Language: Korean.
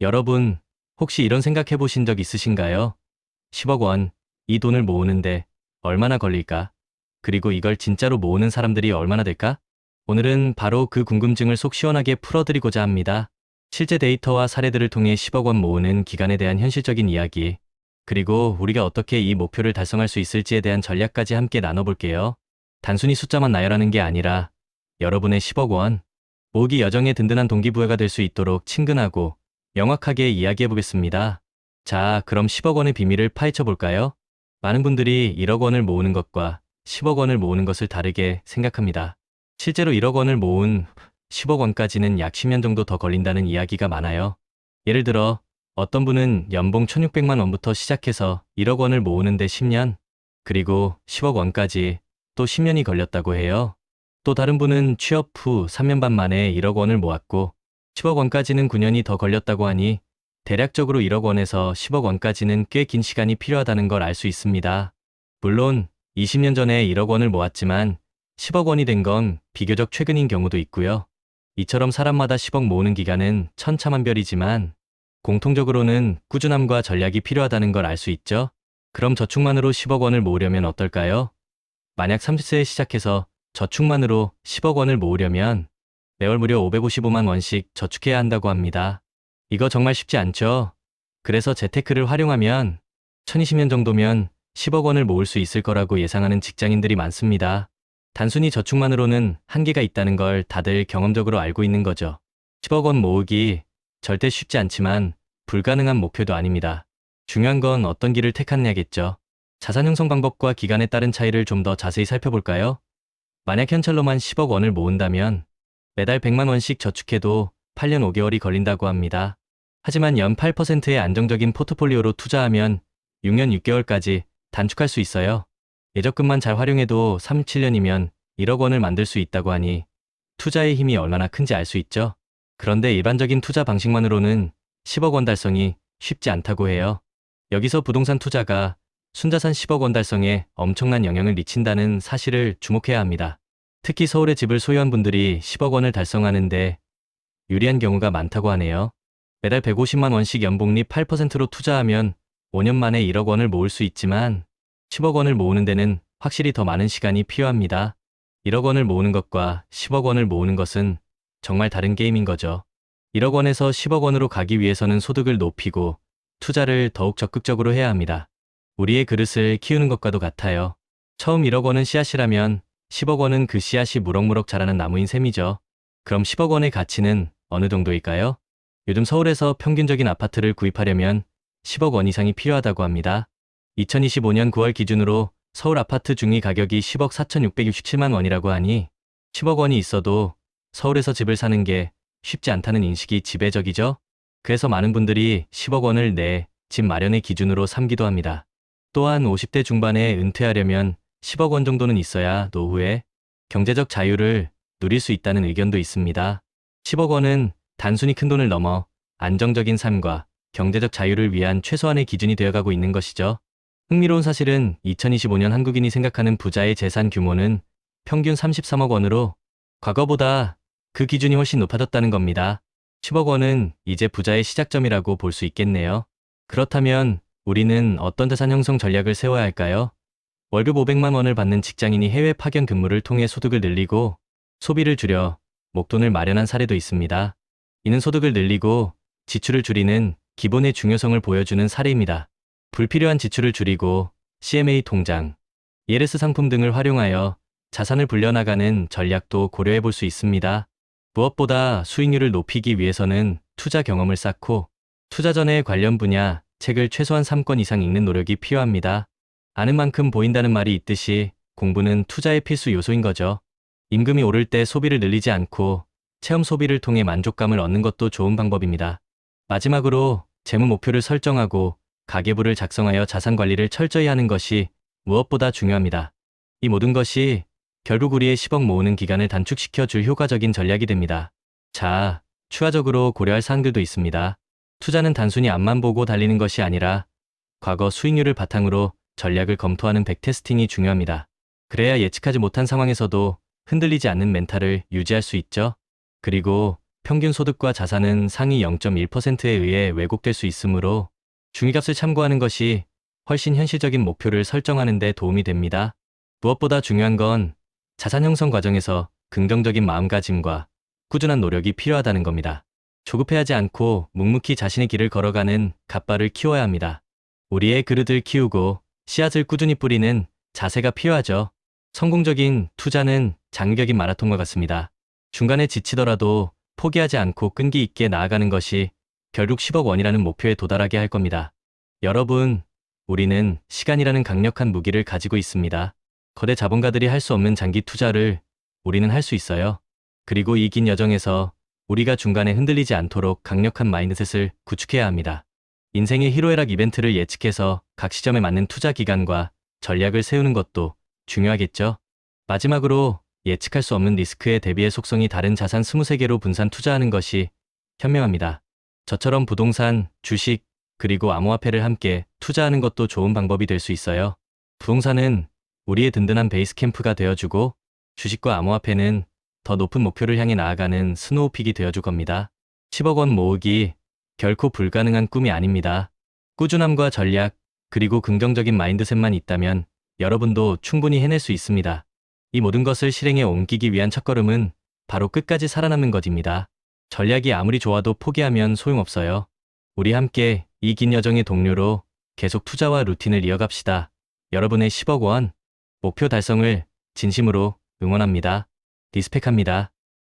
여러분, 혹시 이런 생각 해보신 적 있으신가요? 10억 원, 이 돈을 모으는데 얼마나 걸릴까? 그리고 이걸 진짜로 모으는 사람들이 얼마나 될까? 오늘은 바로 그 궁금증을 속 시원하게 풀어드리고자 합니다. 실제 데이터와 사례들을 통해 10억 원 모으는 기간에 대한 현실적인 이야기, 그리고 우리가 어떻게 이 목표를 달성할 수 있을지에 대한 전략까지 함께 나눠볼게요. 단순히 숫자만 나열하는 게 아니라 여러분의 10억 원 모으기 여정의 든든한 동기부여가 될 수 있도록 친근하고 명확하게 이야기해보겠습니다. 자, 그럼 10억 원의 비밀을 파헤쳐 볼까요? 많은 분들이 1억 원을 모으는 것과 10억 원을 모으는 것을 다르게 생각합니다. 실제로 1억 원을 모은 10억 원까지는 약 10년 정도 더 걸린다는 이야기가 많아요. 예를 들어 어떤 분은 연봉 1600만 원부터 시작해서 1억 원을 모으는데 10년, 그리고 10억 원까지 또 10년이 걸렸다고 해요. 또 다른 분은 취업 후 3년 반 만에 1억 원을 모았고 10억 원까지는 9년이 더 걸렸다고 하니 대략적으로 1억 원에서 10억 원까지는 꽤 긴 시간이 필요하다는 걸 알 수 있습니다. 물론 20년 전에 1억 원을 모았지만 10억 원이 된 건 비교적 최근인 경우도 있고요. 이처럼 사람마다 10억 모으는 기간은 천차만별이지만 공통적으로는 꾸준함과 전략이 필요하다는 걸 알 수 있죠. 그럼 저축만으로 10억 원을 모으려면 어떨까요? 만약 30세에 시작해서 저축만으로 10억 원을 모으려면 매월 무려 555만 원씩 저축해야 한다고 합니다. 이거 정말 쉽지 않죠? 그래서 재테크를 활용하면 2020년 정도면 10억 원을 모을 수 있을 거라고 예상하는 직장인들이 많습니다. 단순히 저축만으로는 한계가 있다는 걸 다들 경험적으로 알고 있는 거죠. 10억 원 모으기 절대 쉽지 않지만 불가능한 목표도 아닙니다. 중요한 건 어떤 길을 택하느냐겠죠. 자산 형성 방법과 기간에 따른 차이를 좀 더 자세히 살펴볼까요? 만약 현찰로만 10억 원을 모은다면 매달 100만 원씩 저축해도 8년 5개월이 걸린다고 합니다. 하지만 연 8%의 안정적인 포트폴리오로 투자하면 6년 6개월까지 단축할 수 있어요. 예적금만 잘 활용해도 3-7년이면 1억 원을 만들 수 있다고 하니 투자의 힘이 얼마나 큰지 알 수 있죠. 그런데 일반적인 투자 방식만으로는 10억 원 달성이 쉽지 않다고 해요. 여기서 부동산 투자가 순자산 10억 원 달성에 엄청난 영향을 미친다는 사실을 주목해야 합니다. 특히 서울에 집을 소유한 분들이 10억 원을 달성하는데 유리한 경우가 많다고 하네요. 매달 150만 원씩 연복리 8%로 투자하면 5년 만에 1억 원을 모을 수 있지만 10억 원을 모으는 데는 확실히 더 많은 시간이 필요합니다. 1억 원을 모으는 것과 10억 원을 모으는 것은 정말 다른 게임인 거죠. 1억 원에서 10억 원으로 가기 위해서는 소득을 높이고 투자를 더욱 적극적으로 해야 합니다. 우리의 그릇을 키우는 것과도 같아요. 처음 1억 원은 씨앗이라면 10억 원은 그 씨앗이 무럭무럭 자라는 나무인 셈이죠. 그럼 10억 원의 가치는 어느 정도일까요? 요즘 서울에서 평균적인 아파트를 구입하려면 10억 원 이상이 필요하다고 합니다. 2025년 9월 기준으로 서울 아파트 중위 가격이 10억 4,667만 원이라고 하니 10억 원이 있어도 서울에서 집을 사는 게 쉽지 않다는 인식이 지배적이죠. 그래서 많은 분들이 10억 원을 내 집 마련의 기준으로 삼기도 합니다. 또한 50대 중반에 은퇴하려면 10억 원 정도는 있어야 노후에 경제적 자유를 누릴 수 있다는 의견도 있습니다. 10억 원은 단순히 큰 돈을 넘어 안정적인 삶과 경제적 자유를 위한 최소한의 기준이 되어가고 있는 것이죠. 흥미로운 사실은 2025년 한국인이 생각하는 부자의 재산 규모는 평균 33억 원으로 과거보다 그 기준이 훨씬 높아졌다는 겁니다. 10억 원은 이제 부자의 시작점이라고 볼 수 있겠네요. 그렇다면 우리는 어떤 자산 형성 전략을 세워야 할까요? 월급 500만 원을 받는 직장인이 해외 파견 근무를 통해 소득을 늘리고 소비를 줄여 목돈을 마련한 사례도 있습니다. 이는 소득을 늘리고 지출을 줄이는 기본의 중요성을 보여주는 사례입니다. 불필요한 지출을 줄이고 CMA 통장, ELS 상품 등을 활용하여 자산을 불려나가는 전략도 고려해 볼 수 있습니다. 무엇보다 수익률을 높이기 위해서는 투자 경험을 쌓고 투자 전에 관련 분야 책을 최소한 3권 이상 읽는 노력이 필요합니다. 아는 만큼 보인다는 말이 있듯이 공부는 투자의 필수 요소인 거죠. 임금이 오를 때 소비를 늘리지 않고 체험 소비를 통해 만족감을 얻는 것도 좋은 방법입니다. 마지막으로 재무 목표를 설정하고 가계부를 작성하여 자산 관리를 철저히 하는 것이 무엇보다 중요합니다. 이 모든 것이 결국 우리의 10억 모으는 기간을 단축시켜 줄 효과적인 전략이 됩니다. 자, 추가적으로 고려할 사항들도 있습니다. 투자는 단순히 앞만 보고 달리는 것이 아니라 과거 수익률을 바탕으로 전략을 검토하는 백테스팅이 중요합니다. 그래야 예측하지 못한 상황에서도 흔들리지 않는 멘탈을 유지할 수 있죠. 그리고 평균 소득과 자산은 상위 0.1%에 의해 왜곡될 수 있으므로 중위값을 참고하는 것이 훨씬 현실적인 목표를 설정하는 데 도움이 됩니다. 무엇보다 중요한 건 자산 형성 과정에서 긍정적인 마음가짐과 꾸준한 노력이 필요하다는 겁니다. 조급해하지 않고 묵묵히 자신의 길을 걸어가는 갓바를 키워야 합니다. 우리의 그릇을 키우고 씨앗을 꾸준히 뿌리는 자세가 필요하죠. 성공적인 투자는 장기적인 마라톤과 같습니다. 중간에 지치더라도 포기하지 않고 끈기 있게 나아가는 것이 결국 10억 원이라는 목표에 도달하게 할 겁니다. 여러분, 우리는 시간이라는 강력한 무기를 가지고 있습니다. 거대 자본가들이 할 수 없는 장기 투자를 우리는 할 수 있어요. 그리고 이 긴 여정에서 우리가 중간에 흔들리지 않도록 강력한 마인드셋을 구축해야 합니다. 인생의 희로애락 이벤트를 예측해서 각 시점에 맞는 투자 기간과 전략을 세우는 것도 중요하겠죠. 마지막으로 예측할 수 없는 리스크에 대비해 속성이 다른 자산 23개로 분산 투자하는 것이 현명합니다. 저처럼 부동산, 주식, 그리고 암호화폐를 함께 투자하는 것도 좋은 방법이 될 수 있어요. 부동산은 우리의 든든한 베이스 캠프가 되어주고 주식과 암호화폐는 더 높은 목표를 향해 나아가는 스노우픽이 되어줄 겁니다. 10억 원 모으기 결코 불가능한 꿈이 아닙니다. 꾸준함과 전략, 그리고 긍정적인 마인드셋만 있다면 여러분도 충분히 해낼 수 있습니다. 이 모든 것을 실행에 옮기기 위한 첫걸음은 바로 끝까지 살아남는 것입니다. 전략이 아무리 좋아도 포기하면 소용없어요. 우리 함께 이 긴 여정의 동료로 계속 투자와 루틴을 이어갑시다. 여러분의 10억 원 목표 달성을 진심으로 응원합니다. 리스펙합니다.